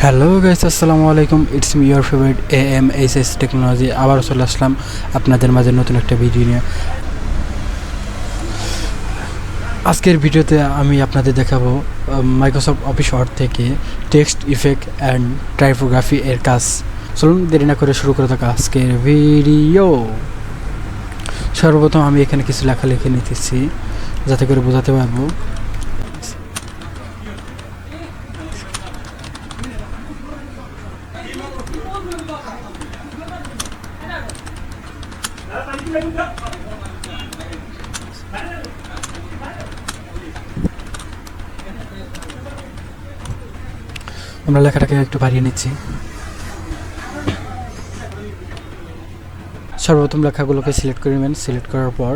Hello guys, আসসালামু আলাইকুম। It's me your favourite AMSS technology. আবার চলে আসলাম আপনাদের মাঝে নতুন একটা ভিডিও নিয়ে। আজকের ভিডিওতে আমি আপনাদের দেখাবো মাইক্রোসফট অফিস ওয়ার্ড থেকে টেক্সট ইফেক্ট অ্যান্ড টাইপোগ্রাফি এর কাজ। চলুন দেরি না করে শুরু করে থাকা আজকের ভিডিও। সর্বপ্রথম আমি এখানে কিছু লেখা লিখে নিতেছি যাতে করে বোঝাতে পারবো। আমরা লেখাটাকে একটু বাড়িয়ে নিচ্ছি। সর্বপ্রথম লেখাগুলোকে সিলেক্ট করে নেবেন। সিলেক্ট করার পর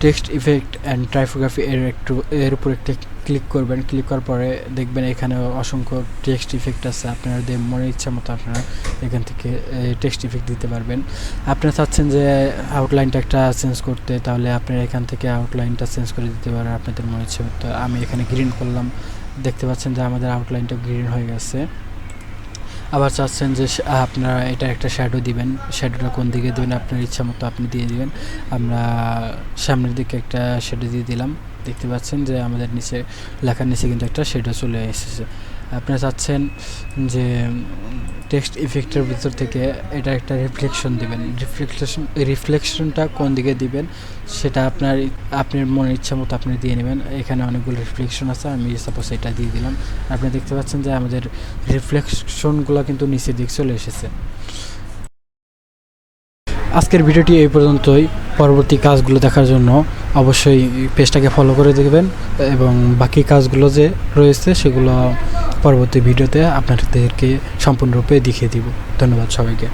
টেক্সট ইফেক্ট অ্যান্ড টাইপোগ্রাফি এর উপর একটা ক্লিক করবেন। ক্লিক করার পরে দেখবেন এখানে অসংখ্য টেক্সট ইফেক্ট আছে। আপনাদের মনের ইচ্ছা মতো আপনারা এখান থেকে টেক্সট ইফেক্ট দিতে পারবেন। আপনারা চাচ্ছেন যে আউটলাইনটা একটা চেঞ্জ করতে, তাহলে আপনারা এখান থেকে আউটলাইনটা চেঞ্জ করে দিতে পারেন আপনাদের মনের ইচ্ছা মতো। আমি এখানে গ্রিন করলাম, দেখতে পাচ্ছেন যে আমাদের আউটলাইনটা গ্রিন হয়ে গেছে। আবার চাচ্ছেন যে আপনারা এটা একটা শ্যাডো দিবেন, শ্যাডোটা কোন দিকে দেবেন আপনার ইচ্ছা মতো আপনি দিয়ে দিবেন। আমরা সামনের দিকে একটা শ্যাডো দিয়ে দিলাম। দেখতে পাচ্ছেন যে আমাদের নিচে লেখার নিচে কিন্তু একটা শ্যাডো চলে এসেছে। আপনারা চাচ্ছেন যে টেক্সট ইফেক্টের ভিতর থেকে এটা একটা রিফ্লেকশন দিবেন। রিফ্লেকশনটা কোন দিকে দিবেন সেটা আপনার মনের ইচ্ছা মতো আপনি দিয়ে নেবেন। এখানে অনেকগুলো রিফ্লেকশন আছে, আমি সাপোজ এটা দিয়ে দিলাম। আপনি দেখতে পাচ্ছেন যে আমাদের রিফ্লেকশনগুলো কিন্তু নিচের দিকে চলে এসেছে। আজকের ভিডিওটি এই পর্যন্তই। পরবর্তী কাজগুলো দেখার জন্য অবশ্যই পেজটাকে ফলো করে দেখবেন এবং বাকি কাজগুলো যে রয়েছে সেগুলো পরবর্তী ভিডিওতে আপনাদেরকে সম্পূর্ণরূপে দেখিয়ে দিব। ধন্যবাদ সবাইকে।